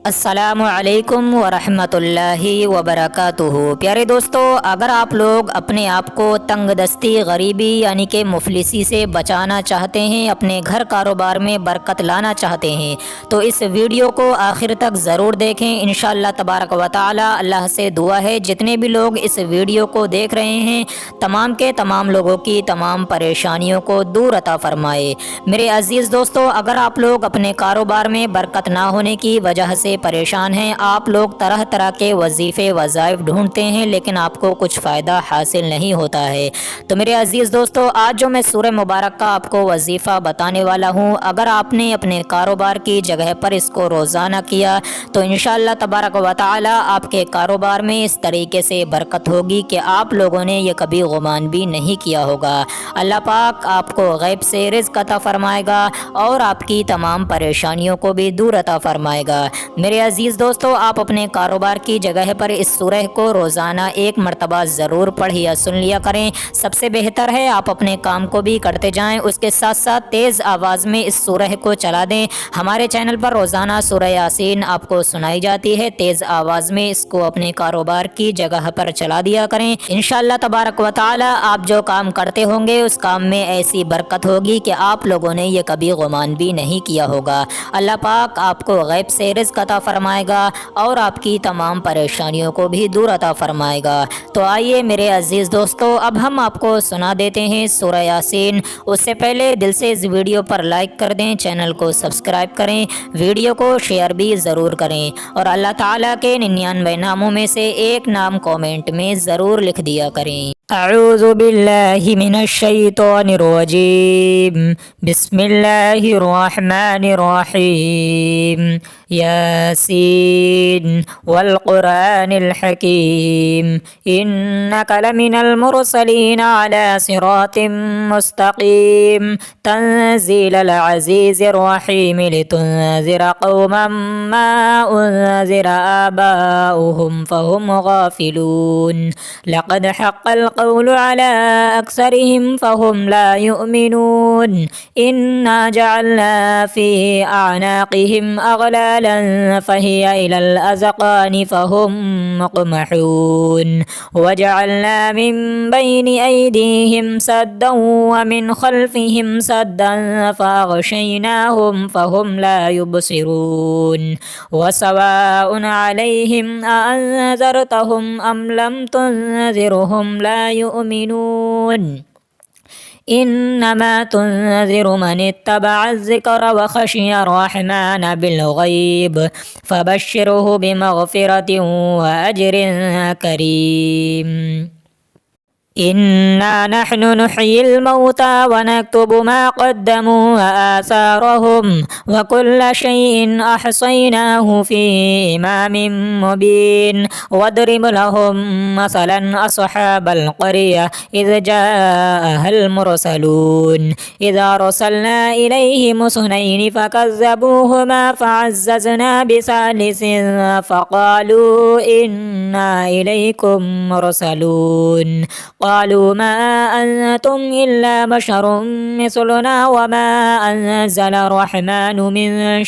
अस्सलामु अलैकुम वरहमतुल्लाहि वबरकातुहू। प्यारे दोस्तों, अगर आप लोग अपने आप को तंग दस्ती, गरीबी यानी कि मुफलिसी से बचाना चाहते हैं, अपने घर कारोबार में बरकत लाना चाहते हैं, तो इस वीडियो को आखिर तक ज़रूर देखें। इंशाअल्लाह तबारक व तआला अल्लाह से दुआ है जितने भी लोग इस वीडियो को देख रहे हैं, तमाम के तमाम लोगों की तमाम परेशानियों को दूर अता फ़रमाए। मेरे अज़ीज़ दोस्तों, अगर आप लोग अपने कारोबार में बरकत ना होने की वजह से परेशान हैं, आप लोग तरह तरह के वजीफ़े वज़ाइफ ढूंढते हैं लेकिन आपको कुछ फ़ायदा हासिल नहीं होता है, तो मेरे अज़ीज़ दोस्तों, आज जो मैं सूरह मुबारक का आपको वजीफ़ा बताने वाला हूँ, अगर आपने अपने कारोबार की जगह पर इसको रोज़ाना किया तो इंशाअल्लाह तबारक व तआला आपके कारोबार में इस तरीके से बरकत होगी कि आप लोगों ने ये कभी गुमान भी नहीं किया होगा। अल्लाह पाक आपको गैब से रिज़्क़ अता फ़रमाएगा और आपकी तमाम परेशानियों को भी दूर अता फ़रमाएगा। मेरे अज़ीज़ दोस्तों, आप अपने कारोबार की जगह पर इस सूरह को रोज़ाना एक मरतबा ज़रूर पढ़ या सुन लिया करें। सबसे बेहतर है आप अपने काम को भी करते जाएं, उसके साथ साथ तेज़ आवाज़ में इस सूरह को चला दें। हमारे चैनल पर रोज़ाना सूरह यासीन आपको सुनाई जाती है, तेज़ आवाज़ में इसको अपने कारोबार की जगह पर चला दिया करें। इंशाअल्लाह तबारक व तआला आप जो काम करते होंगे उस काम में ऐसी बरकत होगी कि आप लोगों ने ये कभी गुमान भी नहीं किया होगा। अल्लाह पाक आपको गैब से रिज़्क़ अता फ़रमाएगा और आपकी तमाम परेशानियों को भी दूर अता फ़रमाएगा। तो आइए मेरे अज़ीज़ दोस्तों, अब हम आपको सुना देते हैं सूरह यासीन। उससे पहले दिल से इस वीडियो पर लाइक कर दें, चैनल को सब्सक्राइब करें, वीडियो को शेयर भी ज़रूर करें और अल्लाह ताला के 99 नामों में से एक नाम कमेंट में ज़रूर लिख दिया करें। अऊज़ु बिल्लाहि मिनश शैतानिर रजीम, बिस्मिल्लाहिर रहमानिर रहीम, यासीन वल क़ुरआनिल हकीम, इन्नका लमिनल मुरसलीन अला सिरातिम मुस्तक़ीम, तंज़ीलल अज़ीज़िर रहीम, लितुनज़िरा क़ौमम मा उनज़िरा आबाउहुम फ़हुम गाफ़िलून, लक़द हक़्क़ल क़ौलु अला अक्सरिहिम फ़हुम ला युमिनून, इन्ना जअलना फ़ी अअनाक़िहिम अग़लालन फ़हिय इलल अज़क़ानि फ़हुम मुक़महून, वजअलना मिन बैनि अयदीहिम सद्दन व मिन ख़ल्फ़िहिम सद्दन फ़अग़शयनाहुम फ़हुम ला युबसिरून, वसवाउन अलैहिम अअन्ज़रतहुम अम लम तुनज़िरहुम ला युमिनून, इन्नमा तुनज़िरु मन इत्तबअ ज़िक्र व ख़शिय रहमान बिलग़ैब फ़बश्शिरहु बिमग़फ़िरतिन व अज्रिन करीम। इन्ना नहनु नुह्यिल मौता व नक्तुबु मा क़द्दमू व आसारहुम व कुल्ल शैइन अहसैनाहु फ़ी इमामिन मुबीन, वद्रिब लहुम मसलन अस्हाबल क़रिया इज़ जाअहल मुरसलून, इज़ अरसलना इलैहिम इस्नैनि फ़कज़्ज़बूहुमा फ़अज़्ज़ज़ना बिसालिसिन फ़क़ालू इन्ना इलैकुम मुरसलून, क़ालू मा अंतुम इल्ला बशरुम मिस्लुना व मा अंज़ल अर्रहमानु मिन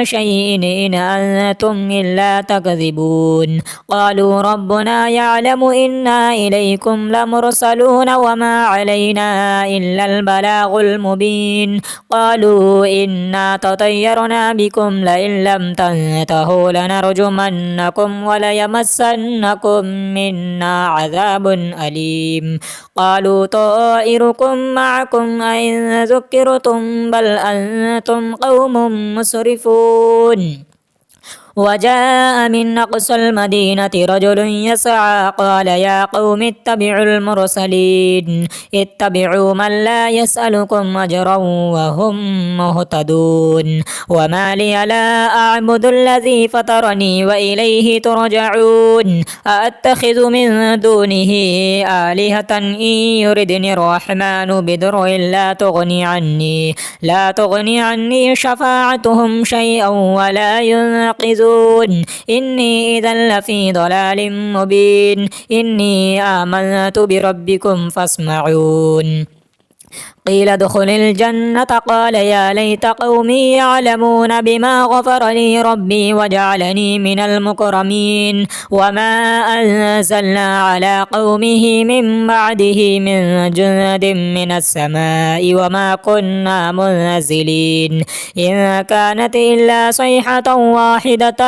शैइन इन अंतुम इल्ला तकज़िबून, क़ालू रब्बुना यअलमु इन्ना इलैकुम लमुरसलून व मा अलैना इल्लल बलागुल मुबीन, क़ालू इन्ना ततय्यरना बिकुम लइन लम तंतहू लनरजुमन्नकुम व लयमस्सन्नकुम मिन्ना अज़ाबुन अलीम, क़ालू ताइरुकुम मअकुम अइन ज़ुक्किरतुम बल अंतुम क़ौमुम मुस्रिफ़ून, वजाअ मिन अक़सल मदीनति रजुलुन यसअ क़ाल या क़ौम इत्तबिउल मुरसलीन, इत्तबिउ मन ला यसअलुकुम अजरन व हुम मुहतदून, वमा लिय ला अअबुदुल्लज़ी फ़तरनी व इलैहि तुरजऊन, अअत्तख़िज़ु मिन दूनिहि आलिहतन इन युरिदनि अर्रहमानु बिदुर्रिन ला तुग़नि अन्नी शफ़ाअतुहुम शैअन व ला युनक़िज़ून, इन्नी इज़न लफ़ी ضलालिम मुबीन, इन्नी आमनतु बिरब्बिकुम फ़स्मऊन। قيل ادخل الجنة قال يا ليت قومي يعلمون بما غفر لي ربي وجعلني من المكرمين وما أنزلنا على قومه من بعده من جند من السماء وما كنا منزلين إن كانت إلا صيحة واحدة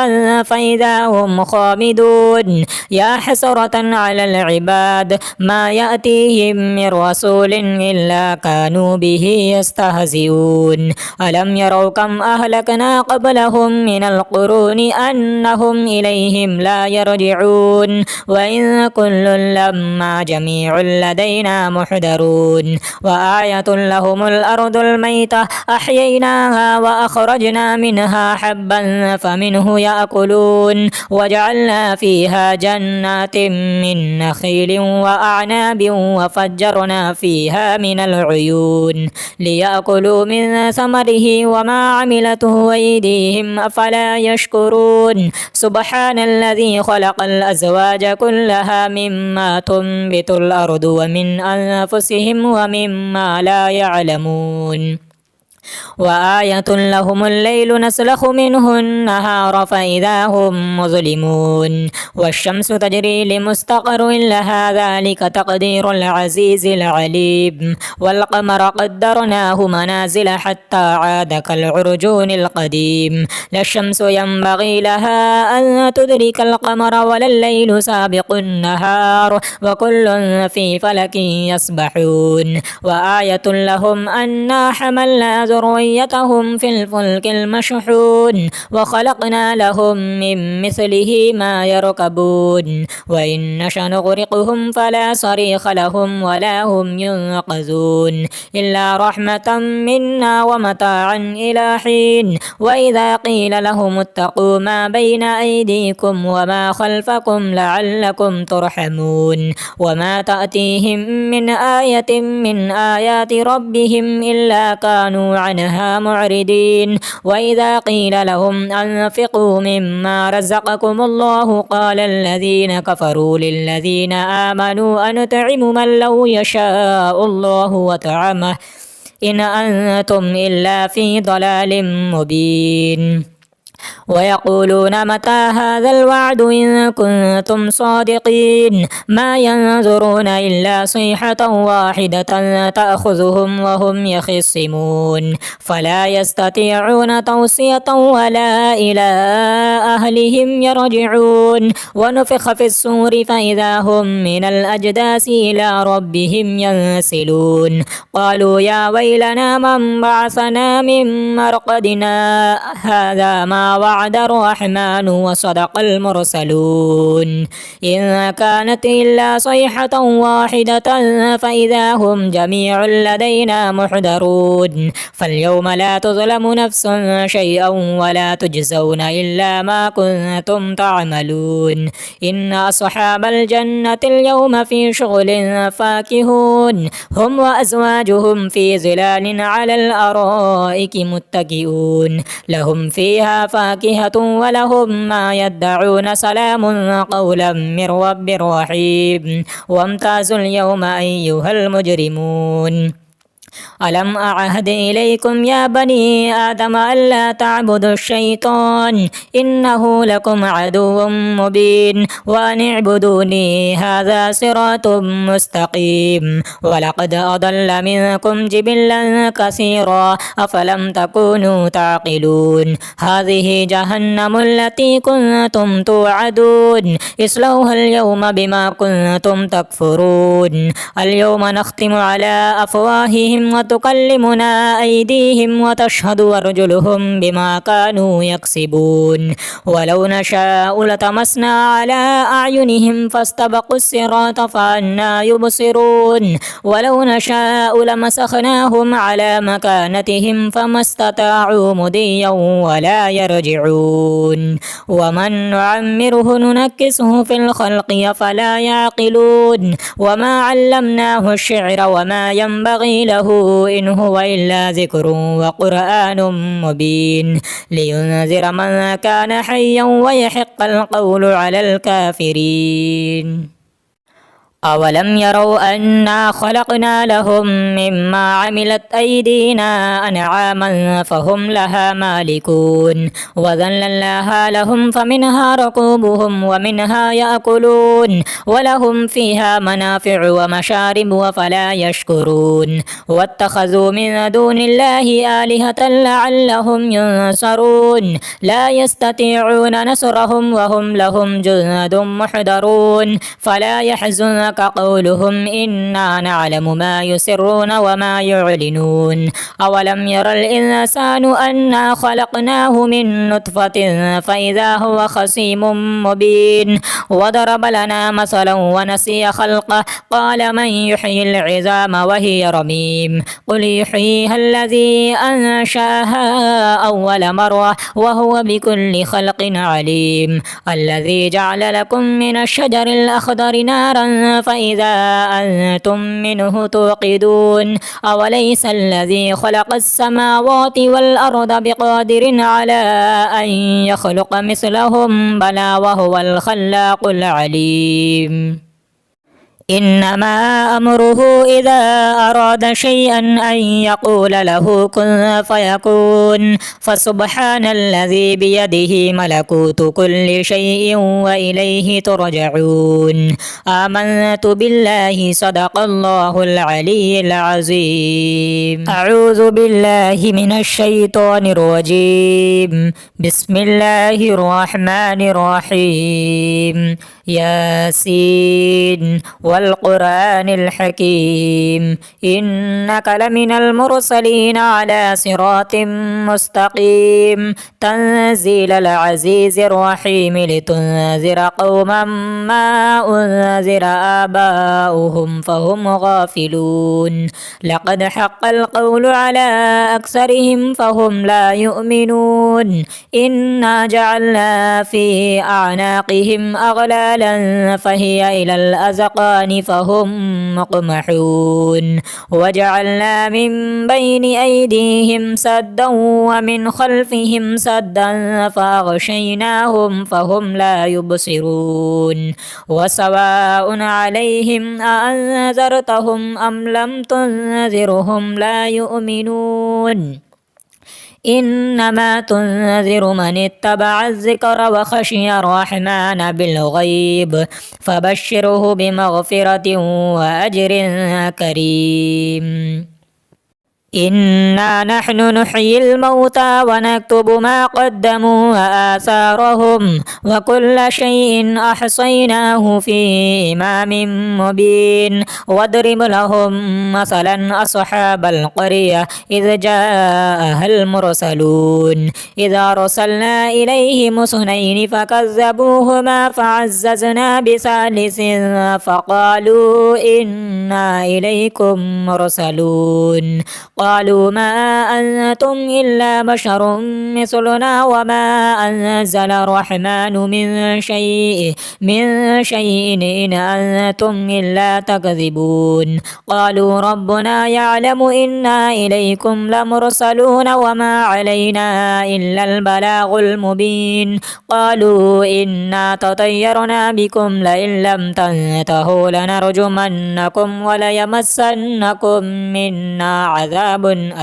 فإذا هم خامدون يا حسرة على العباد ما يأتيهم من رسول إلا كانوا به يستهزئون ألم يروا كم أهلكنا قبلهم من القرون أنهم إليهم لا يرجعون وإن كل لما جميع لدينا محضرون وآية لهم الأرض الميتة أحييناها وأخرجنا منها حبا فمنه يأكلون وجعلنا فيها جنات من نخيل وأعناب وفجرنا فيها من العيون ليأكلوا من ثمره وما عملته أيديهم أفلا يشكرون سبحان الذي خلق الأزواج كلها مما تنبت الأرض ومن أنفسهم ومما لا يعلمون وآية لهم الليل نسلخ منه النهار فإذا هم مظلمون والشمس تجري لمستقر لها ذلك تقدير العزيز العليم والقمر قدرناه منازل حتى عاد كالعرجون القديم لا الشمس ينبغي لها أن تدرك القمر ولا الليل سابق النهار وكل في فلك يسبحون وآية لهم أنا حملنا ذريتهم في الفلك المشحون وخلقنا لهم من مثله ما يركبون وإن نشأ نغرقهم فلا صريخ لهم ولا هم ينقذون إلا رحمة منا ومتاعا إلى حين وإذا قيل لهم اتقوا ما بين أيديكم وما خلفكم لعلكم ترحمون وما تأتيهم من آية من آيات ربهم إلا كانوا عنها معرضين وإذا قيل لهم أنفقوا مما رزقكم الله قال الذين كفروا للذين آمنوا أنطعم من لو يشاء الله وطعمه إن أنتم إلا في ضلال مبين ويقولون متى هذا الوعد إن كنتم صادقين ما ينظرون إلا صيحة واحدة تأخذهم وهم يخصمون فلا يستطيعون توصية ولا إلى أهلهم يرجعون ونفخ في الصور فإذا هم من الأجداث إلى ربهم ينسلون قالوا يا ويلنا من بعثنا من مرقدنا هذا ما وعد الرحمن وصدق المرسلون إن كانت إلا صيحة واحدة فإذا هم جميع لدينا محضرون فاليوم لا تظلم نفس شيئا ولا تجزون إلا ما كنتم تعملون إن أصحاب الجنة اليوم في شغل فاكهون هم وأزواجهم في ظلال على الأرائك متكئون لهم فيها فاكهة ولهم ما يدعون سلام قولا من رب رحيم وامتازوا اليوم أيها المجرمون ألم أعهد إليكم يا بني آدم ألا تعبدوا الشيطان إنه لكم عدو مبين وأن اعبدوني هذا صراط مستقيم ولقد أضل منكم جبلا كثيرا أفلم تكونوا تعقلون هذه جهنم التي كنتم توعدون اصلوها اليوم بما كنتم تكفرون اليوم نختم على أفواههم وتكلمنا أيديهم وتشهد أرجلهم بما كانوا يكسبون ولو نشاء لطمسنا على أعينهم فاستبقوا الصراط فأنى يبصرون ولو نشاء لمسخناهم على مكانتهم فما استطاعوا مضيا ولا يرجعون ومن نعمره ننكسه في الخلق أفلا يعقلون وما علمناه الشعر وما ينبغي له إن هو إلا ذكر وقرآن مبين لينذر من كان حيا ويحق القول على الكافرين أولم يروا أنا خلقنا لهم مما عملت أيدينا أنعاما فهم لها مالكون وذللناها لهم فمنها ركوبهم ومنها يأكلون ولهم فيها منافع ومشارب وفلا يشكرون واتخذوا من دون الله آلهة لعلهم ينصرون لا يستطيعون نصرهم وهم لهم جند محضرون فلا يحزنك قولهم إنا نعلم ما يسرون وما يعلنون أولم ير الإنسان أنا خلقناه من نطفة فإذا هو خصيم مبين وضرب لنا مثلا ونسي خلقه قال من يحيي العظام وهي رميم قل يحييها الذي أنشأها أول مرة وهو بكل خلق عليم الذي جعل لكم من الشجر الأخضر نارا فإذا أنتم منه توقدون أوليس الذي خلق السماوات والأرض بقادر على أن يخلق مثلهم بلى وهو الخلاق العليم إنما أمره إذا أراد شيئا أن يقول له كن فيكون فسبحان الذي بيده ملكوت كل شيء وإليه ترجعون آمنت بالله صدق الله العلي العظيم أعوذ بالله من الشيطان الرجيم بسم الله الرحمن الرحيم ياسين والقرآن الحكيم إنك لمن المرسلين على صراط مستقيم تنزيل العزيز الرحيم لتنذر قوما ما أنذر آباؤهم فهم غافلون لقد حق القول على أكثرهم فهم لا يؤمنون إنا جعلنا في أعناقهم أغلالا فهي إلى الأذقان فهم مقمحون وجعلنا من بين أيديهم سدا ومن خلفهم سدا فأغشيناهم فهم لا يبصرون وسواء عليهم أأنذرتهم أم لم تنذرهم لا يؤمنون إنما تنذر من اتبع الذكر وخشي الرحمن بالغيب فبشره بمغفرة وأجر كريم إنا نحن نحيي الموتى ونكتب ما قدموا وآثارهم وكل شيء أحصيناه في إمام مبين واضرب لهم مثلا أصحاب القرية إذ جاءها المرسلون إذا أرسلنا إليهم اثنين فكذبوهما فعززنا بثالث فقالوا إنا إليكم مرسلون قالوا ما أنتم إلا بشر مثلنا وما أنزل الرحمن من شيء إن أنتم إلا تكذبون قالوا ربنا يعلم إنا إليكم لمرسلون وما علينا إلا البلاغ المبين قالوا إنا تطيرنا بكم لئن لم تنتهوا لنرجمنكم وليمسنكم منا عذاب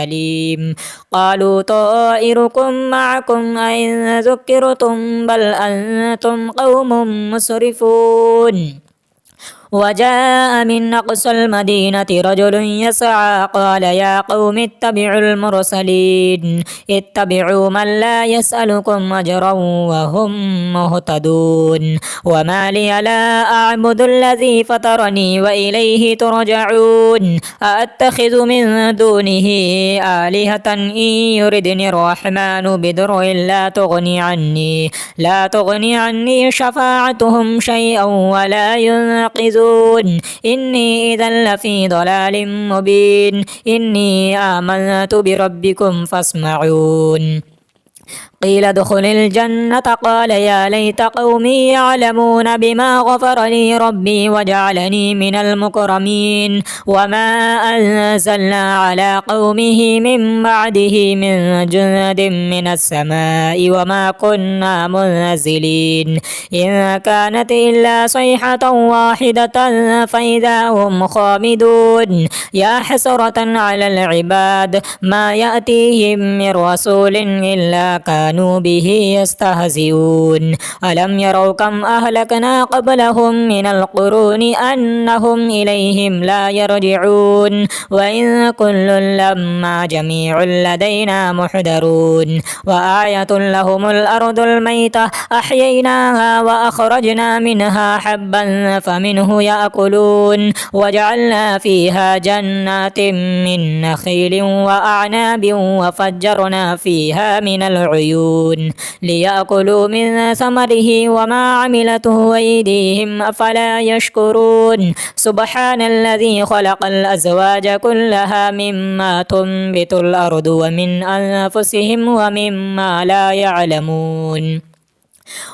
أليم قالوا طائركم معكم أئن ذكرتم بل أنتم قوم مسرفون وجاء من أقصى المدينة رجل يسعى قال يا قوم اتبعوا المرسلين اتبعوا من لا يسألكم أجرا وهم مهتدون وما لي لا أعبد الذي فطرني وإليه ترجعون أأتخذ من دونه آلهة إن يردني الرحمن بضر لا تغني عني شفاعتهم شيئا ولا ينقذون إني إذا لفي ضلال مبين إني آمنت بربكم فاسمعون قيل ادخل الجنة قال يا ليت قومي يعلمون بما غفر لي ربي وجعلني من المكرمين وما أنزلنا على قومه من بعده من جند من السماء وما كنا منزلين إن كانت إلا صيحة واحدة فإذا هم خامدون يا حسرة على العباد ما يأتيهم من رسول إلا كانوا به يستهزئون ألم يروا كم أهلكنا قبلهم من القرون أنهم إليهم لا يرجعون وإن كل لما جميع لدينا محضرون وآية لهم الأرض الميتة أحييناها وأخرجنا منها حبا فمنه يأكلون وجعلنا فيها جنات من نخيل وأعناب وفجرنا فيها من العيون ليأكلوا من ثمره وما عملته أيديهم أفلا يشكرون سبحان الذي خلق الأزواج كلها مما تنبت الأرض ومن أنفسهم ومما لا يعلمون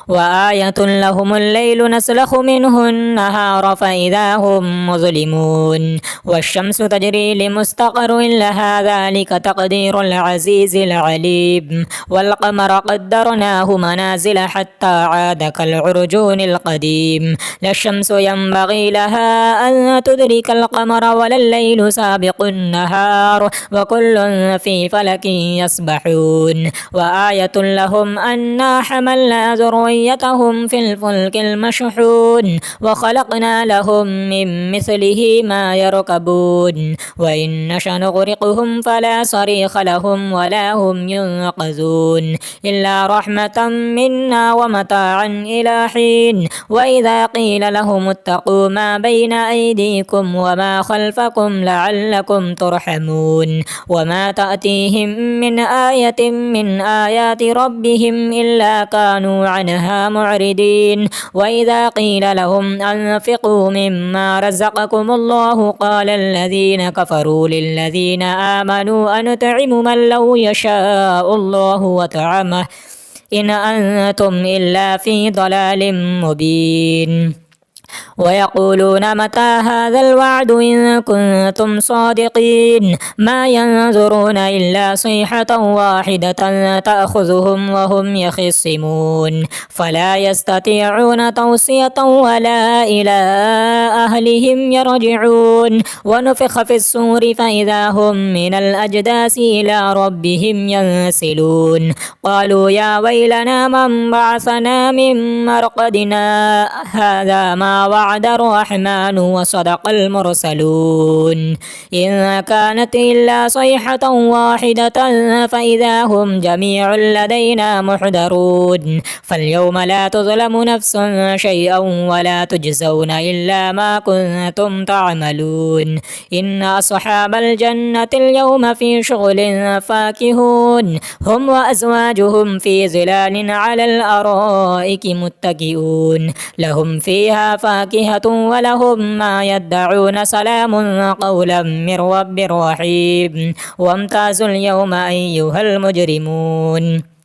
وآية لهم الليل نسلخ منه النهار فإذا هم مظلمون والشمس تجري لمستقر لها ذلك تقدير العزيز العليم والقمر قدرناه منازل حتى عاد كالعرجون القديم لا الشمس ينبغي لها أن تدرك القمر ولا الليل سابق النهار وكل في فلك يسبحون وآية لهم أنا حملنا ذريتهم في الفلك المشحون وخلقنا لهم من مثله ما يركبون وإن نشأ نغرقهم فلا صريخ لهم ولا هم ينقذون إلا رحمة منا ومتاعا إلى حين وإذا قيل لهم اتقوا ما بين أيديكم وما خلفكم لعلكم ترحمون وما تأتيهم من آية من آيات ربهم إلا كانوا عنها معرضين وإذا قيل لهم أنفقوا مما رزقكم الله قال الذين كفروا للذين آمنوا أنطعم من لو يشاء الله وطعمه إن أنتم إلا في ضلال مبين ويقولون متى هذا الوعد إن كنتم صادقين ما ينظرون إلا صيحة واحدة تأخذهم وهم يخصمون فلا يستطيعون توصية ولا إلى أهلهم يرجعون ونفخ في الصور فإذا هم من الأجداث إلى ربهم ينسلون قالوا يا ويلنا من بعثنا من مرقدنا هذا ما وعد الرحمن وصدق المرسلون إن كانت إلا صيحة واحدة فإذا هم جميع لدينا محضرون فاليوم لا تظلم نفس شيئا ولا تجزون إلا ما كنتم تعملون إن أصحاب الجنة اليوم في شغل فاكهون هم وأزواجهم في ظلال على الأرائك متكئون لهم فيها فاكهة ولهم ما يدعون سلام قولا من رب رحيم وامتازوا اليوم أيها المجرمون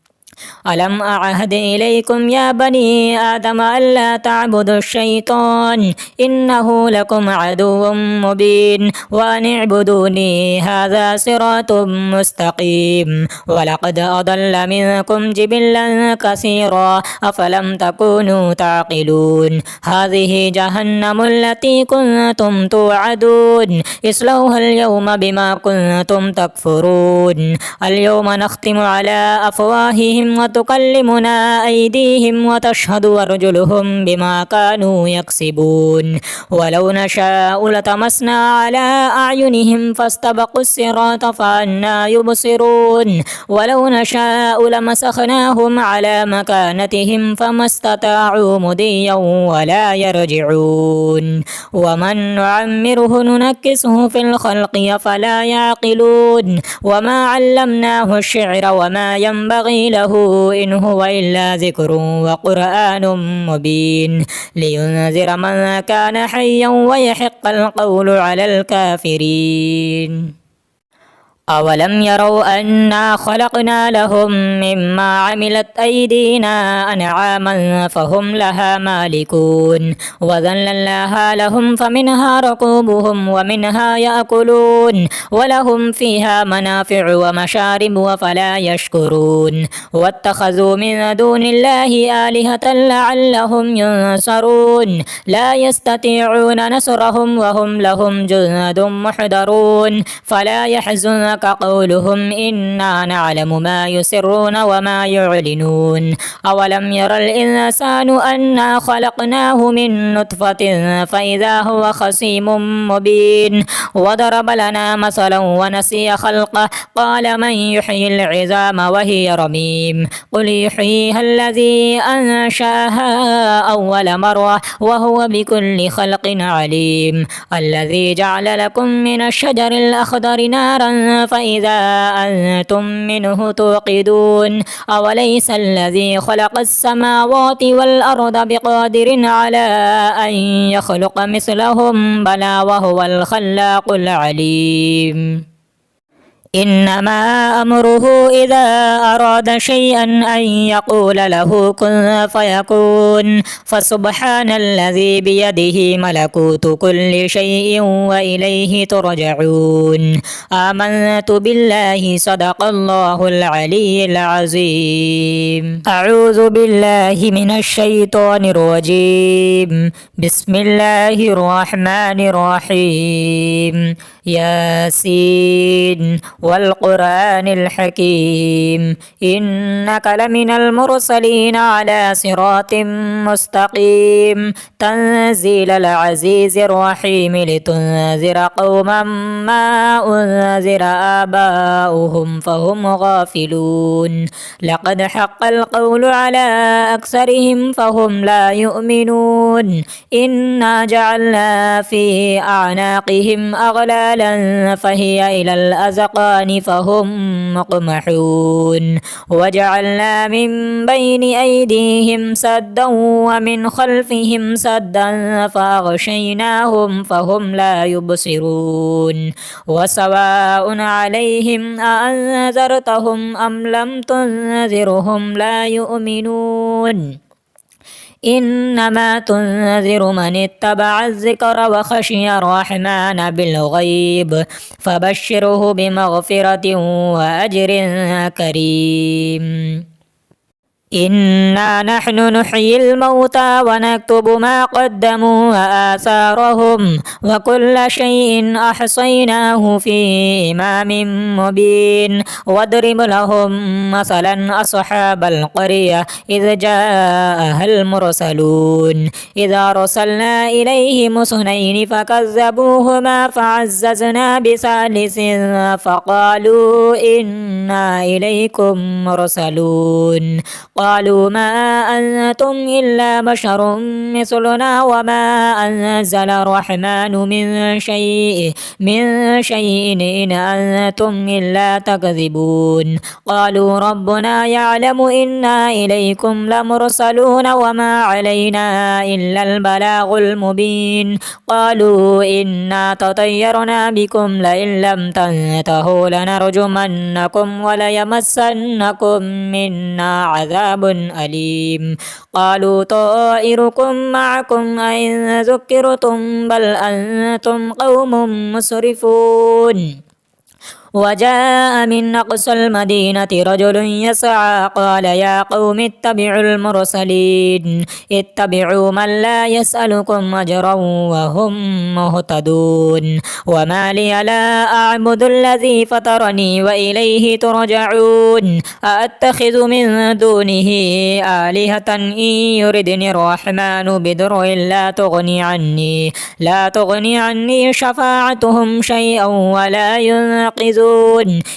ألم أعهد إليكم يا بني آدم ألا تعبدوا الشيطان إنه لكم عدو مبين وأن اعبدوني هذا صراط مستقيم ولقد أضل منكم جبلا كثيرا أفلم تكونوا تعقلون هذه جهنم التي كنتم توعدون اصلوها اليوم بما كنتم تكفرون اليوم نختم على أفواههم وتكلمنا أيديهم وتشهد أرجلهم بما كانوا يكسبون ولو نشاء لطمسنا على أعينهم فاستبقوا الصراط فأنى يبصرون ولو نشاء لمسخناهم على مكانتهم فما استطاعوا مضيا ولا يرجعون ومن نعمره ننكسه في الخلق أفلا يعقلون وما علمناه الشعر وما ينبغي له إن هو إلا ذكر وقرآن مبين لينذر من كان حيا ويحق القول على الكافرين أولم يروا أنا خلقنا لهم مما عملت أيدينا أنعاما فهم لها مالكون وذللناها لهم فمنها ركوبهم ومنها يأكلون ولهم فيها منافع ومشارب وفلا يشكرون واتخذوا من دون الله آلهة لعلهم ينصرون لا يستطيعون نصرهم وهم لهم جند محضرون فلا يحزنك قولهم إنا نعلم ما يسرون وما يعلنون أولم ير الإنسان أنا خلقناه من نطفة فإذا هو خصيم مبين وضرب لنا مثلا ونسي خلقه قال من يحيي العظام وهي رميم قل يحييها الذي أنشأها أول مرة وهو بكل خلق عليم الذي جعل لكم من الشجر الأخضر نارا فإذا أنتم منه توقدون أوليس الذي خلق السماوات والأرض بقادر على أن يخلق مثلهم بلى وهو الخلاق العليم إنما أمره إذا أراد شيئا أن يقول له كن فيكون فسبحان الذي بيده ملكوت كل شيء وإليه ترجعون آمنت بالله صدق الله العلي العظيم أعوذ بالله من الشيطان الرجيم بسم الله الرحمن الرحيم ياسين والقرآن الحكيم إنك لمن المرسلين على صراط مستقيم تنزيل العزيز الرحيم لتنذر قوما ما أنذر آباؤهم فهم غافلون لقد حق القول على أكثرهم فهم لا يؤمنون إنا جعلنا في أعناقهم أغلالا فهي إلى الأذقان فهم مقمحون وجعلنا من بين أيديهم سدا ومن خلفهم سدا فأغشيناهم فهم لا يبصرون وسواء عليهم أأنذرتهم أم لم تنذرهم لا يؤمنون إنما تنذر من اتبع الذكر وخشي الرحمن بالغيب فبشره بمغفرة وأجر كريم إنا نحن نحيي الموتى ونكتب ما قدموا وآثارهم وكل شيء أحصيناه في إمام مبين واضرب لهم مثلا أصحاب القرية إذ جاءها المرسلون إذا أرسلنا إليهم اثنين فكذبوهما فعززنا بثالث فقالوا إنا إليكم مرسلون قالوا ما أنتم إلا بشر مثلنا وما أنزل الرحمن من شيء إن أنتم إلا تكذبون قالوا ربنا يعلم إنا إليكم لمرسلون وما علينا إلا البلاغ المبين قالوا إنا تطيرنا بكم لئن لم تنتهوا لنرجمنكم وليمسنكم منا عذاب أليم قالوا طائركم معكم أئن ذكرتم بل أنتم قوم مسرفون وجاء من أقصى المدينة رجل يسعى قال يا قوم اتبعوا المرسلين اتبعوا من لا يسألكم أجرا وهم مهتدون وما لي لا أعبد الذي فطرني وإليه ترجعون أأتخذ من دونه آلهة إن يردني الرحمن بضر لا تغني عني شفاعتهم شيئا ولا ينقذون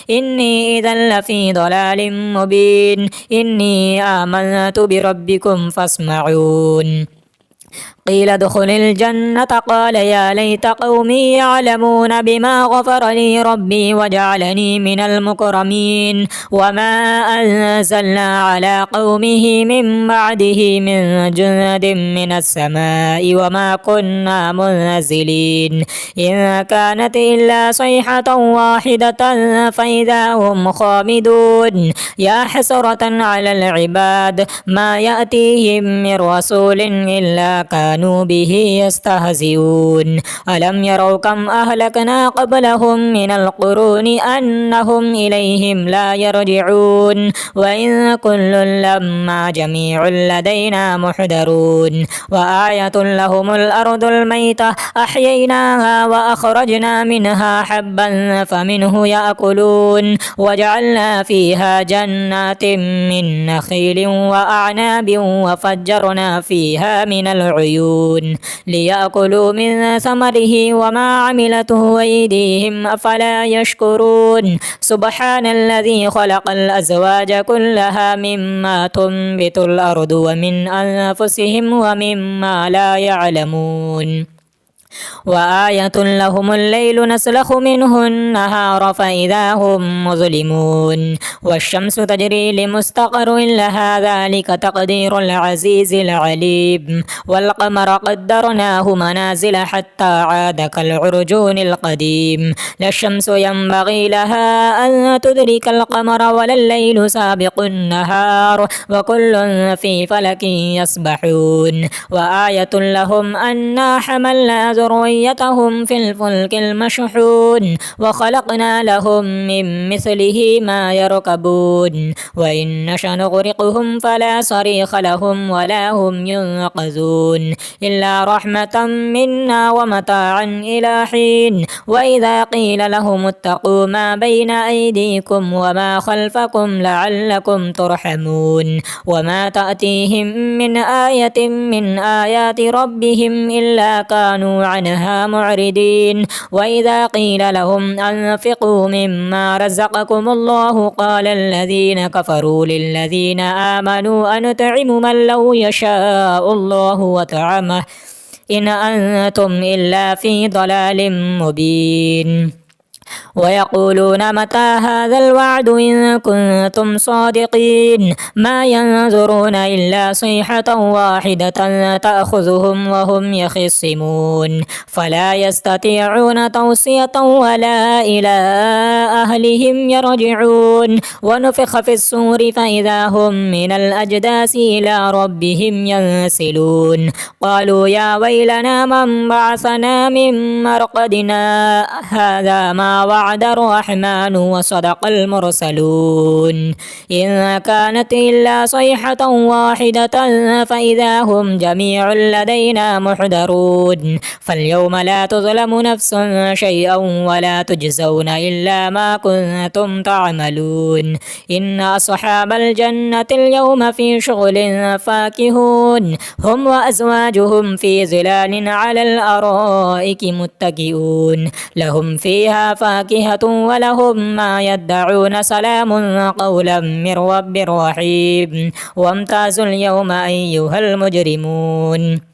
إني إذا لفي ضلال مبين إني آمنت بربكم فاسمعون قيل ادخل الجنة قال يا ليت قومي يعلمون بما غفر لي ربي وجعلني من المكرمين وما أنزلنا على قومه من بعده من جند من السماء وما كنا منزلين إن كانت إلا صيحة واحدة فإذا هم خامدون يا حسرة على العباد ما يأتيهم من رسول إلا كانوا به يستهزئون ألم يروا كم أهلكنا قبلهم من القرون أنهم إليهم لا يرجعون وإن كل لما جميع لدينا محضرون وآية لهم الأرض الميتة أحييناها وأخرجنا منها حبا فمنه يأكلون وجعلنا فيها جنات من نخيل وأعناب وفجرنا فيها من العيون ليأكلوا من ثمره وما عملته أيديهم أفلا يشكرون سبحان الذي خلق الأزواج كلها مما تنبت الأرض ومن أنفسهم ومما لا يعلمون وآية لهم الليل نسلخ منه النهار فإذا هم مظلمون والشمس تجري لمستقر لها ذلك تقدير العزيز العليم والقمر قدرناه منازل حتى عاد كالعرجون القديم لا الشمس ينبغي لها أن تدرك القمر ولا الليل سابق النهار وكل في فلك يسبحون وآية لهم أنا حملنا ذريتهم في الفلك المشحون وخلقنا لهم من مثله ما يركبون وإن نشأ نغرقهم فلا صريخ لهم ولا هم ينقذون إلا رحمة منا ومتاعا إلى حين وإذا قيل لهم اتقوا ما بين أيديكم وما خلفكم لعلكم ترحمون وما تأتيهم من آية من آيات ربهم إلا كانوا عنها معرضين وإذا قيل لهم أنفقوا مما رزقكم الله قال الذين كفروا للذين آمنوا أنطعم من لو يشاء الله وطعمه إن أنتم إلا في ضلال مبين ويقولون متى هذا الوعد إن كنتم صادقين ما ينظرون إلا صيحة واحدة تأخذهم وهم يخصمون فلا يستطيعون توصية ولا إلى أهلهم يرجعون ونفخ في الصور فإذا هم من الأجداث إلى ربهم ينسلون قالوا يا ويلنا من بعثنا من مرقدنا هذا ما وعد الرحمن وصدق المرسلون إن كانت إلا صيحة واحدة فإذا هم جميع لدينا محضرون فاليوم لا تظلم نفس شيئا ولا تجزون إلا ما كنتم تعملون إن أصحاب الجنة اليوم في شغل فاكهون هم وأزواجهم في ظلال على الأرائك متكئون لهم فيها فاكهة ولهم ما يدعون سلام قولا من رب رحيم وامتازوا اليوم أيها المجرمون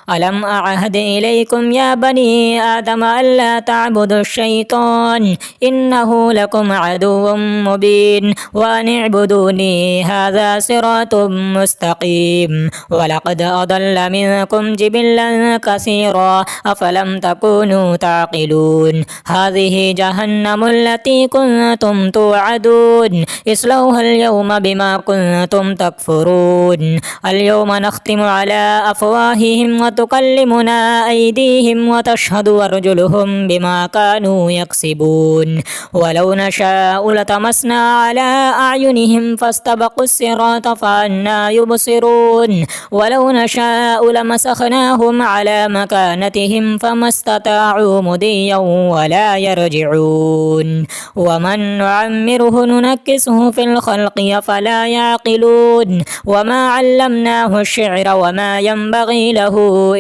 ألم أعهد إليكم يا بني آدم ألا تعبدوا الشيطان إنه لكم عدو مبين وأن اعبدوني هذا صراط مستقيم ولقد أضل منكم جبلا كثيرا أفلم تكونوا تعقلون هذه جهنم التي كنتم توعدون اصلوها اليوم بما كنتم تكفرون اليوم نختم على أفواههم وتكلمنا أيديهم وتشهد أرجلهم بما كانوا يكسبون ولو نشاء لطمسنا على أعينهم فاستبقوا الصراط فأنى يبصرون ولو نشاء لمسخناهم على مكانتهم فما استطاعوا مضيا ولا يرجعون ومن نعمره ننكسه في الخلق أفلا يعقلون وما علمناه الشعر وما ينبغي له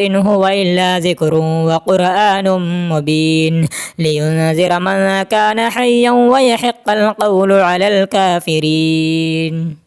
إن هو إلا ذكر وقرآن مبين لينذر من كان حيا ويحق القول على الكافرين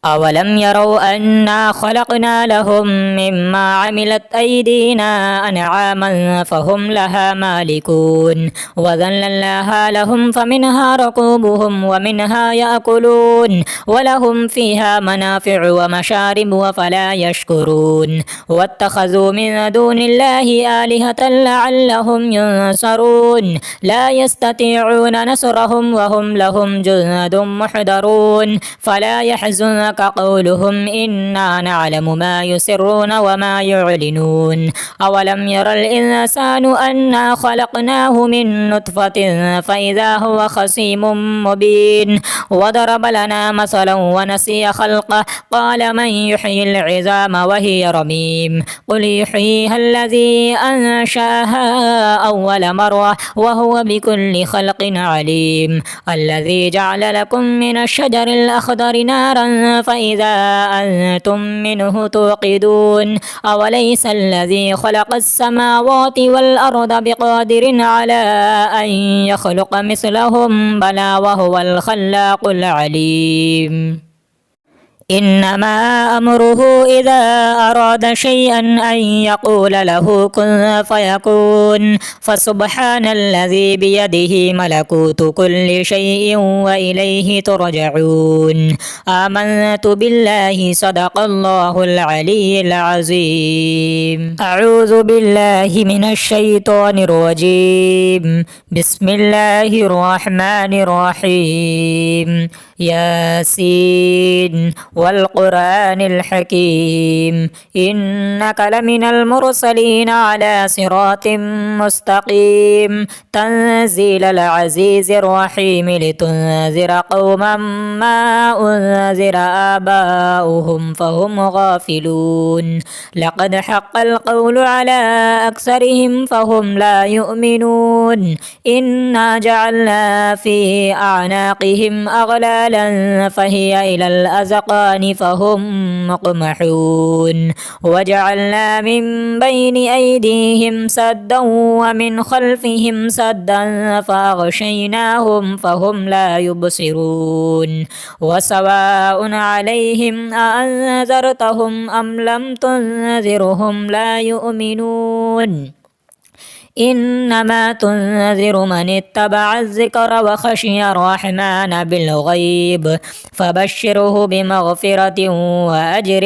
أولم يروا أنا خلقنا لهم مما عملت أيدينا أنعاما فهم لها مالكون وذللناها لهم فمنها ركوبهم ومنها يأكلون ولهم فيها منافع ومشارب وفلا يشكرون واتخذوا من دون الله آلهة لعلهم ينصرون لا يستطيعون نصرهم وهم لهم جند محضرون فلا يحزنك قولهم إنا نعلم ما يسرون وما يعلنون أولم ير الإنسان أنا خلقناه من نطفة فإذا هو خصيم مبين وضرب لنا مثلا ونسي خلقه قال من يحيي العظام وهي رميم قل يحييها الذي أنشأها أول مرة وهو بكل خلق عليم الذي جعل لكم من الشجر الأخضر نارا فإذا أنتم منه توقدون أوليس الذي خلق السماوات والأرض بقادر على أن يخلق مثلهم بلى وهو الخلاق العليم إنما أمره إذا أراد شيئا أن يقول له كن فيكون فسبحان الذي بيده ملكوت كل شيء وإليه ترجعون آمنت بالله صدق الله العلي العظيم أعوذ بالله من الشيطان الرجيم بسم الله الرحمن الرحيم ياسين والقرآن الحكيم إنك لمن المرسلين على صراط مستقيم تنزيل العزيز الرحيم لتنذر قوما ما أنذر آباؤهم فهم غافلون لقد حق القول على أكثرهم فهم لا يؤمنون إنا جعلنا في أعناقهم أغلالا فهي إلى الأذقان فهم مقمحون وجعلنا من بين أيديهم سدا ومن خلفهم سدا فأغشيناهم فهم لا يبصرون وسواء عليهم أأنذرتهم أم لم تنذرهم لا يؤمنون إنما تنذر من اتبع الذكر وخشي الرحمن بالغيب فبشره بمغفرة وأجر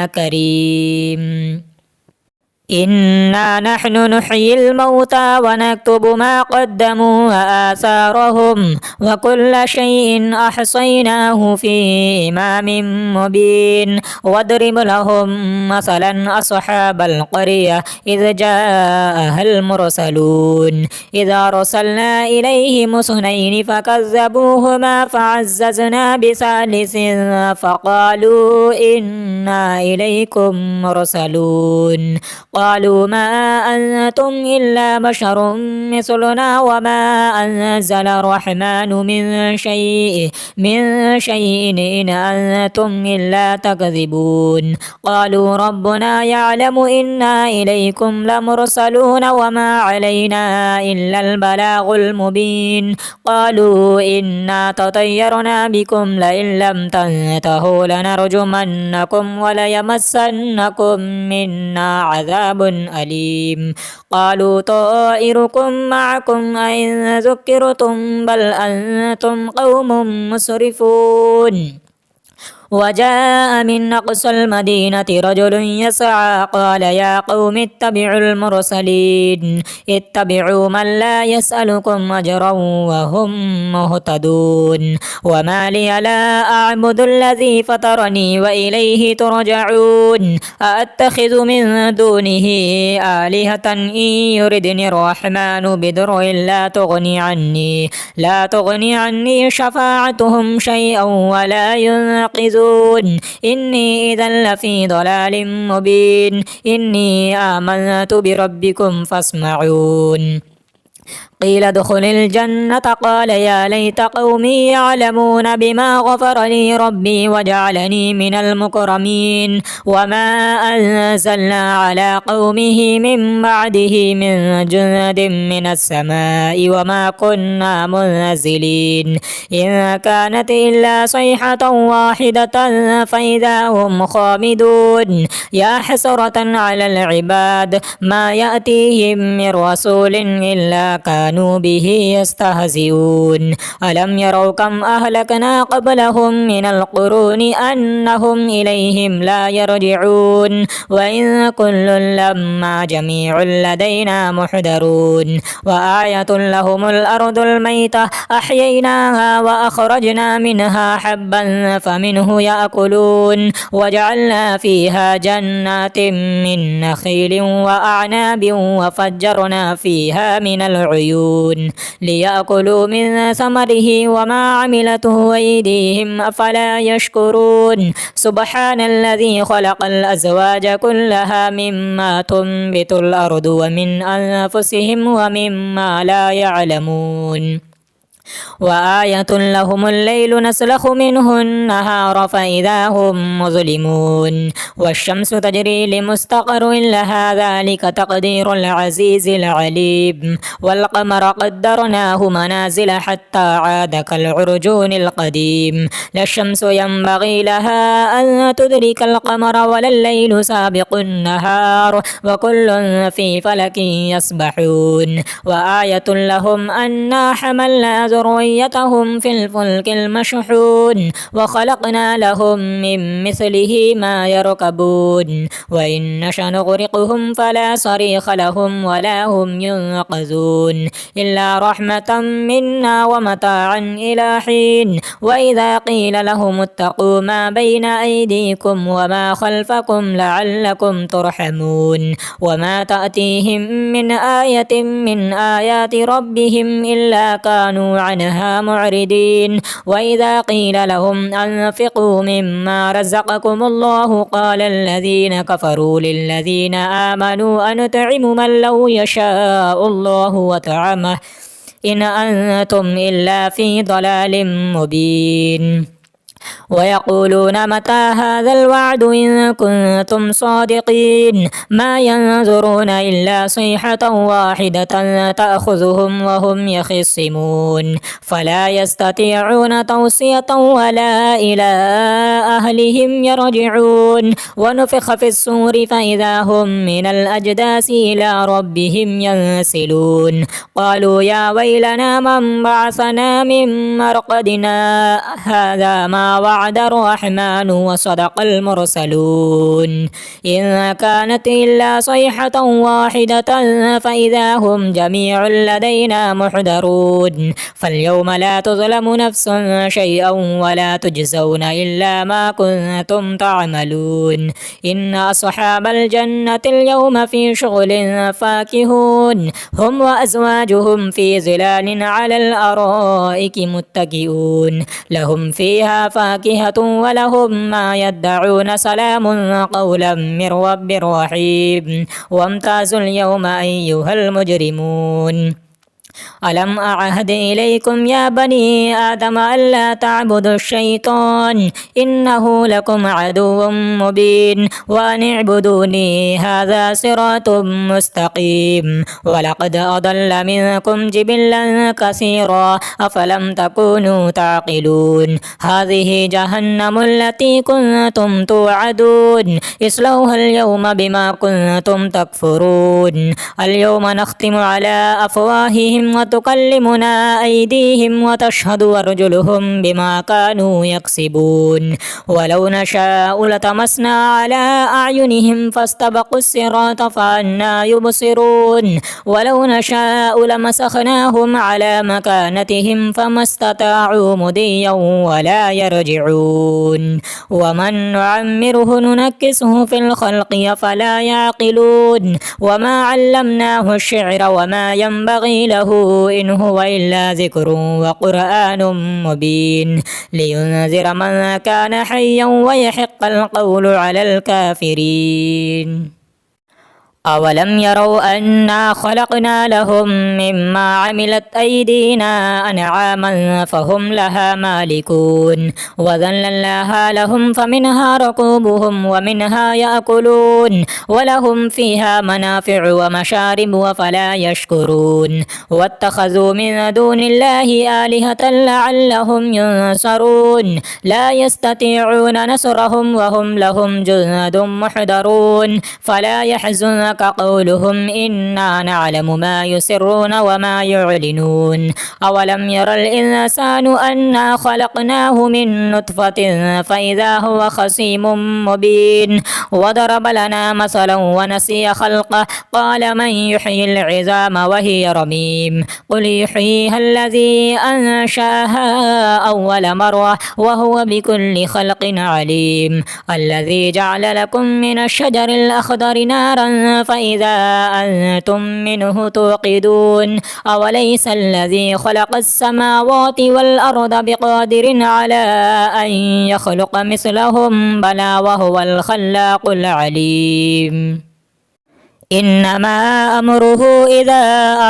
كريم إنا نحن نحيي الموتى ونكتب ما قدموا وآثارهم وكل شيء أحصيناه في إمام مبين واضرب لهم مثلا أصحاب القرية إذ جاءها المرسلون إذا أرسلنا إليهم اثنين فكذبوهما فعززنا بثالث فقالوا إنا إليكم مرسلون قالوا ما أنتم إلا بشر مثلنا وما أنزل الرحمن من شيء إن أنتم إلا تكذبون قالوا ربنا يعلم إنا إليكم لمرسلون وما علينا إلا البلاغ المبين قالوا إنا تطيرنا بكم لئن لم تنتهوا لنرجمنكم وليمسنكم منا عذاب أليم قالوا طائركم معكم أئن ذكرتم بل أنتم قوم مسرفون وجاء من أقصى المدينة رجل يسعى قال يا قوم اتبعوا المرسلين اتبعوا من لا يسألكم أجرا وهم مهتدون وما لي لا أعبد الذي فطرني وإليه ترجعون أأتخذ من دونه آلهة إن يردني الرحمن بضر لا تغني عني شفاعتهم شيئا ولا ينقذون إني إذا لفي ضلال مبين إني آمنت بربكم فاسمعون قيل ادخل الجنة قال يا ليت قومي يعلمون بما غفر لي ربي وجعلني من المكرمين وما أنزلنا على قومه من بعده من جند من السماء وما كنا منزلين إن كانت إلا صيحة واحدة فإذا هم خامدون يا حسرة على العباد ما يأتيهم من رسول إلا كانوا به يستهزئون ألم يروا كم أهلكنا قبلهم من القرون أنهم إليهم لا يرجعون وإن كل لما جميع لدينا محضرون وآية لهم الأرض الميتة أحييناها وأخرجنا منها حبا فمنه يأكلون وجعلنا فيها جنات من نخيل وأعناب وفجرنا فيها من العيون ليأكلوا من ثمره وما عملته أيديهم أفلا يشكرون سبحان الذي خلق الأزواج كلها مما تنبت الأرض ومن أنفسهم ومما لا يعلمون وآية لهم الليل نسلخ منه النهار فإذا هم مظلمون والشمس تجري لمستقر لها ذلك تقدير العزيز العليم والقمر قدرناه منازل حتى عاد كالعرجون القديم لا الشمس ينبغي لها أن تدرك القمر ولا الليل سابق النهار وكل في فلك يسبحون وآية لهم أنا حملنا ذريتهم في الفلك المشحون وخلقنا لهم من مثله ما يركبون وإن نشأ نغرقهم فلا صريخ لهم ولا هم ينقذون إلا رحمة منا ومتاعا إلى حين وإذا قيل لهم اتقوا ما بين أيديكم وما خلفكم لعلكم ترحمون وما تأتيهم من آية من آيات ربهم إلا كانوا عنها معرضين وإذا قيل لهم أنفقوا مما رزقكم الله قال الذين كفروا للذين آمنوا أنطعم من لو يشاء الله وطعمه إن أنتم إلا في ضلال مبين ويقولون متى هذا الوعد إن كنتم صادقين ما ينظرون إلا صيحة واحدة تأخذهم وهم يخصمون فلا يستطيعون توصية ولا إلى أهلهم يرجعون ونفخ في الصور فإذا هم من الأجداث إلى ربهم ينسلون قالوا يا ويلنا من بعثنا من مرقدنا هذا ما وعد الرحمن وصدق المرسلون إن كانت إلا صيحة واحدة فإذا هم جميع لدينا محضرون فاليوم لا تظلم نفس شيئا ولا تجزون إلا ما كنتم تعملون إن أصحاب الجنة اليوم في شغل فاكهون هم وأزواجهم في ظلال على الأرائك متكئون لهم فيها فاكهة ولهم ما يدعون سلام قولا من رب رحيم وامتازوا اليوم أيها المجرمون ألم أعهد إليكم يا بني آدم ألا تعبدوا الشيطان إنه لكم عدو مبين وأن اعبدوني هذا صراط مستقيم ولقد أضل منكم جبلا كثيرا أفلم تكونوا تعقلون هذه جهنم التي كنتم توعدون اصلوها اليوم بما كنتم تكفرون اليوم نختم على أفواههم وتكلمنا أيديهم وتشهد أرجلهم بما كانوا يكسبون ولو نشاء لطمسنا على أعينهم فاستبقوا الصراط فأنى يبصرون ولو نشاء لمسخناهم على مكانتهم فما استطاعوا مضيا ولا يرجعون ومن نعمره ننكسه في الخلق أفلا يعقلون وما علمناه الشعر وما ينبغي له إن هو إلا ذكر وقرآن مبين لينذر من كان حيا ويحق القول على الكافرين أولم يروا أنا خلقنا لهم مما عملت أيدينا أنعاما فهم لها مالكون وذللناها لهم فمنها ركوبهم ومنها يأكلون ولهم فيها منافع ومشارب وفلا يشكرون واتخذوا من دون الله آلهة لعلهم ينصرون لا يستطيعون نصرهم وهم لهم جند محضرون فلا يحزنك قولهم إنا نعلم ما يسرون وما يعلنون أولم ير الإنسان أنا خلقناه من نطفة فإذا هو خصيم مبين وضرب لنا مثلا ونسي خلقه قال من يحيي العظام وهي رميم قل يحييها الذي أنشأها أول مرة وهو بكل خلق عليم الذي جعل لكم من الشجر الأخضر نارا فإذا أنتم منه توقدون أوليس الذي خلق السماوات والأرض بقادر على أن يخلق مثلهم بلى وهو الخلاق العليم إنما أمره إذا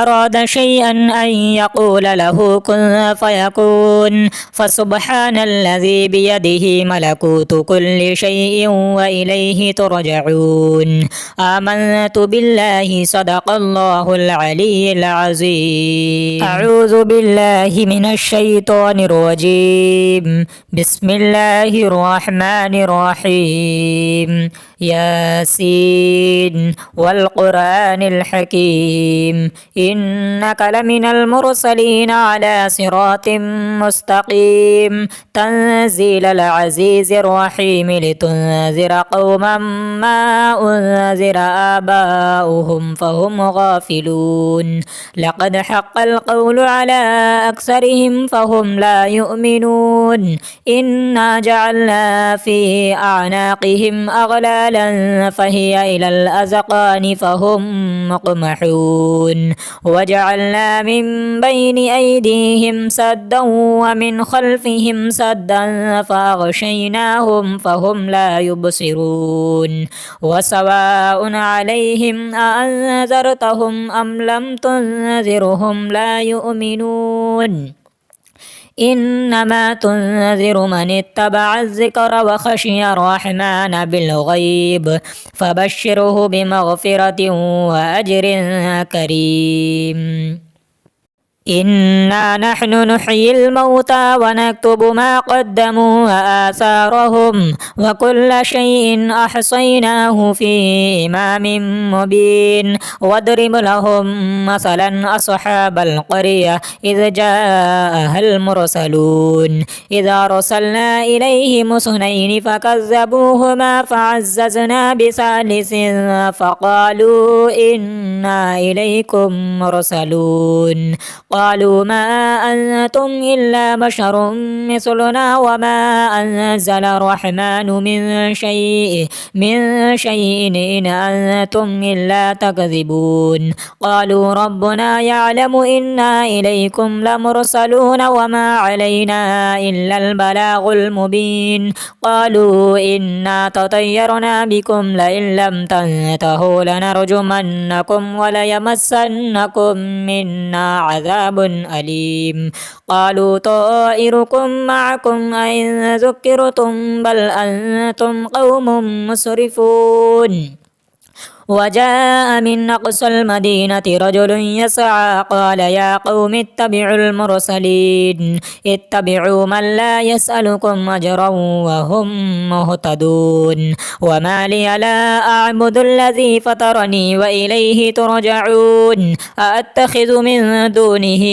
أراد شيئا أن يقول له كن فيكون فسبحان الذي بيده ملكوت كل شيء وإليه ترجعون آمنت بالله صدق الله العلي العظيم أعوذ بالله من الشيطان الرجيم بسم الله الرحمن الرحيم ياسين والقرآن الحكيم إنك لمن المرسلين على صراط مستقيم تنزيل العزيز الرحيم لتنذر قوما ما أنذر آباؤهم فهم غافلون لقد حق القول على أكثرهم فهم لا يؤمنون إنا جعلنا في أعناقهم أغلالا فهي إلى الأذقان فهم مقمحون وجعلنا من بين أيديهم سدا ومن خلفهم سدا فأغشيناهم فهم لا يبصرون وسواء عليهم أأنذرتهم أم لم تنذرهم لا يؤمنون إنما تنذر من اتبع الذكر وخشي الرحمن بالغيب فبشره بمغفرة وأجر كريم إنا نحن نحيي الموتى ونكتب ما قدموا وآثارهم وكل شيء أحصيناه في إمام مبين واضرب لهم مثلا أصحاب القرية إذ جاءها المرسلون إذا أرسلنا إليهم اثنين فكذبوهما فعززنا بثالث فقالوا إنا إليكم مرسلون قالوا ما أنتم إلا بشر مثلنا وما أنزل الرحمن من شيء إن أنتم إلا تكذبون قالوا ربنا يعلم إنا إليكم لمرسلون وما علينا إلا البلاغ المبين قالوا إنا تطيرنا بكم لئن لم تنتهوا لنرجمنكم وليمسنكم منا عذاب أليم قالوا طائركم معكم أئن ذكرتم بل أنتم قوم مسرفون وجاء من أقصى المدينة رجل يسعى قال يا قوم اتبعوا المرسلين اتبعوا من لا يسألكم أجرا وهم مهتدون وما لي لا أعبد الذي فطرني وإليه ترجعون أأتخذ من دونه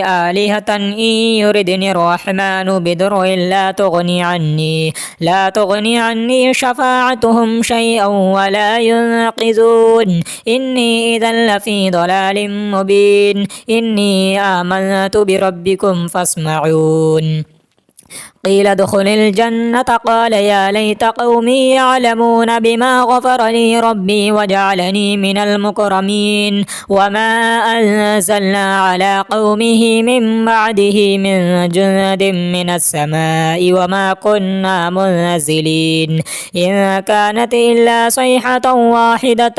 آلهة إن يردني الرحمن بضر لا تغني عني شفاعتهم شيئا ولا ينقذون إني إذا لفي ضلال مبين إني آمنت بربكم فاسمعون قيل ادخل الجنة قال يا ليت قومي يعلمون بما غفر لي ربي وجعلني من المكرمين وما أنزلنا على قومه من بعده من جند من السماء وما كنا منزلين إن كانت إلا صيحة واحدة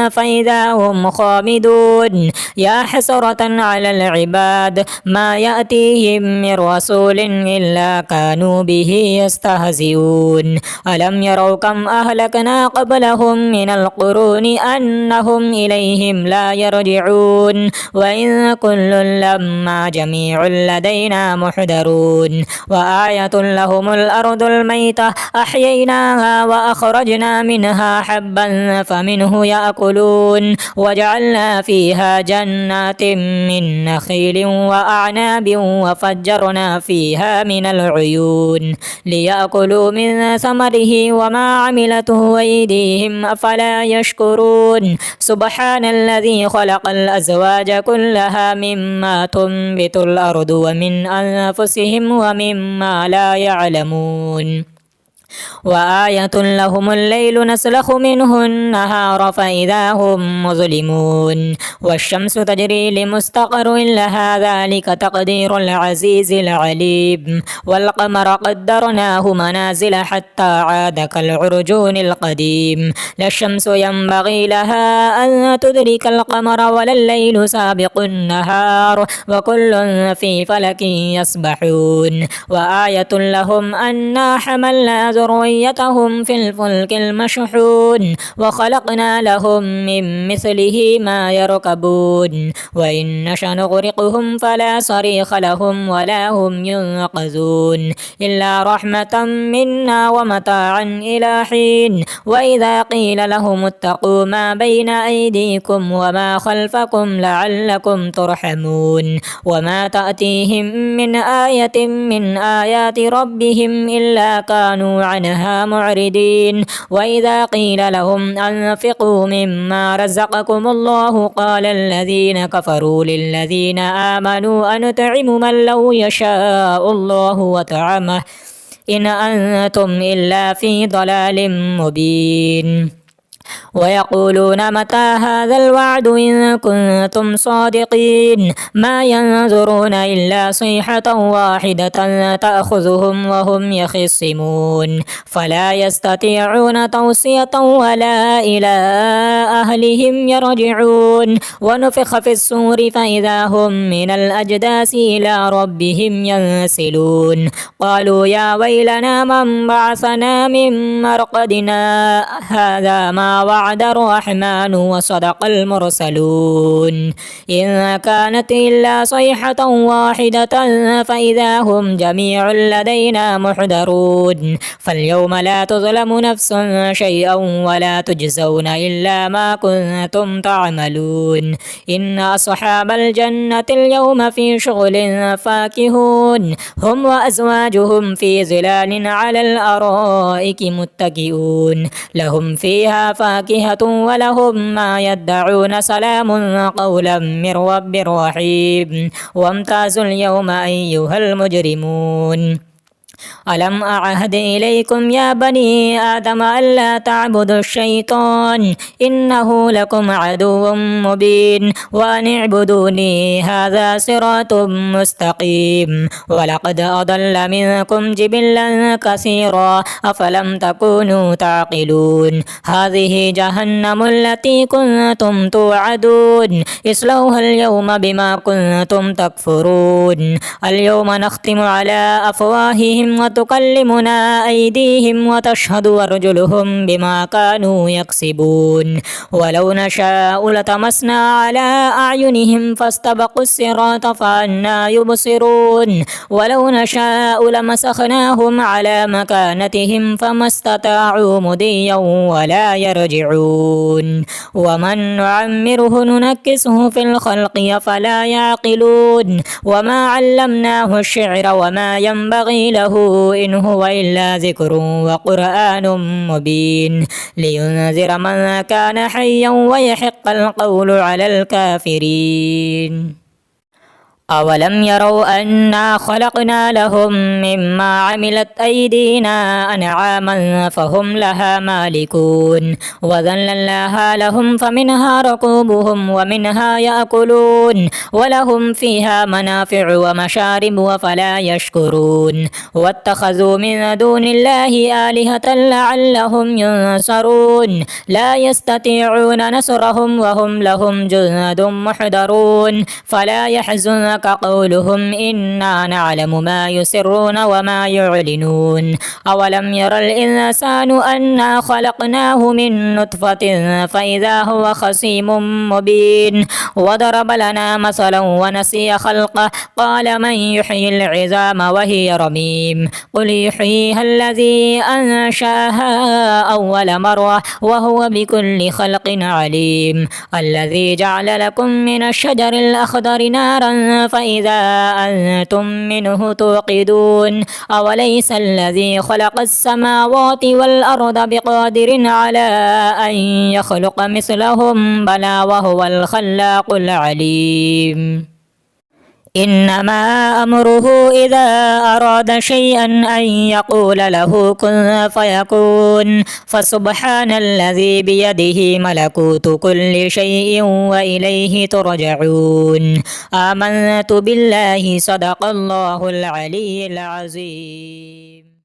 فإذا هم خامدون يا حسرة على العباد ما يأتيهم من رسول إلا كانوا به يستهزئون ألم يروا كم أهلكنا قبلهم من القرون أنهم إليهم لا يرجعون وإن كل لما جميع لدينا محضرون وآية لهم الأرض الميتة أحييناها وأخرجنا منها حبا فمنه يأكلون وجعلنا فيها جنات من نخيل وأعناب وفجرنا فيها من العيون ليأكلوا من ثمره وما عملته أيديهم أفلا يشكرون سبحان الذي خلق الأزواج كلها مما تنبت الأرض ومن أنفسهم ومما لا يعلمون وآية لهم الليل نسلخ منه النهار فإذا هم مظلمون والشمس تجري لمستقر لها ذلك تقدير العزيز العليم والقمر قدرناه منازل حتى عاد كالعرجون القديم لا الشمس ينبغي لها أن تدرك القمر ولا الليل سابق النهار وكل في فلك يسبحون وآية لهم أنا حملنا ذريتهم في الفلك المشحون وخلقنا لهم من مثله ما يركبون وإن نشأ نغرقهم فلا صريخ لهم ولا هم ينقذون إلا رحمة منا ومتاعا إلى حين وإذا قيل لهم اتقوا ما بين أيديكم وما خلفكم لعلكم ترحمون وما تأتيهم من آية من آيات ربهم إلا كانوا عنها معرضين وإذا قيل لهم أنفقوا مما رزقكم الله قال الذين كفروا للذين آمنوا أنطعم من لو يشاء الله وطعمه إن أنتم إلا في ضلال مبين ويقولون متى هذا الوعد إن كنتم صادقين ما ينظرون إلا صيحة واحدة تأخذهم وهم يخصمون فلا يستطيعون توصية ولا إلى أهلهم يرجعون ونفخ في الصور فإذا هم من الأجداث إلى ربهم ينسلون قالوا يا ويلنا من بعثنا من مرقدنا هذا ما وعد الرحمن وصدق المرسلون إن كانت إلا صيحة واحدة فإذا هم جميع لدينا محضرون فاليوم لا تظلم نفس شيئا ولا تجزون إلا ما كنتم تعملون إن أصحاب الجنة اليوم في شغل فاكهون هم وأزواجهم في ظلال على الأرائك متكئون لهم فيها فاكهة ولهم ما يدعون سلام قولا من رب رحيم وامتازوا اليوم أيها المجرمون ألم أعهد إليكم يا بني آدم ألا تعبدوا الشيطان إنه لكم عدو مبين وأن اعبدوني هذا صراط مستقيم ولقد أضل منكم جبلا كثيرا أفلم تكونوا تعقلون هذه جهنم التي كنتم توعدون اصلوها اليوم بما كنتم تكفرون اليوم نختم على أفواههم وتكلمنا أيديهم وتشهد أرجلهم بما كانوا يكسبون ولو نشاء لطمسنا على أعينهم فاستبقوا الصراط فأنى يبصرون ولو نشاء لمسخناهم على مكانتهم فما استطاعوا مضيا ولا يرجعون ومن نعمره ننكسه في الخلق أفلا يعقلون وما علمناه الشعر وما ينبغي له إن هو إلا ذكر وقرآن مبين لينذر من كان حيا ويحق القول على الكافرين أولم يروا أنا خلقنا لهم مما عملت أيدينا أنعاما فهم لها مالكون وذللناها لهم فمنها ركوبهم ومنها يأكلون ولهم فيها منافع ومشارب وفلا يشكرون واتخذوا من دون الله آلهة لعلهم ينصرون لا يستطيعون نصرهم وهم لهم جند محضرون فلا يحزنك قولهم إنا نعلم ما يسرون وما يعلنون أولم ير الإنسان أنا خلقناه من نطفة فإذا هو خصيم مبين وضرب لنا مثلا ونسي خلقه قال من يحيي العظام وهي رميم قل يحييها الذي أنشأها أول مرة وهو بكل خلق عليم الذي جعل لكم من الشجر الأخضر نارا فإذا أنتم منه توقدون أوليس الذي خلق السماوات والأرض بقادر على أن يخلق مثلهم بلى وهو الخلاق العليم إنما أمره إذا أراد شيئا أن يقول له كن فيكون فسبحان الذي بيده ملكوت كل شيء وإليه ترجعون آمنت بالله صدق الله العلي العظيم.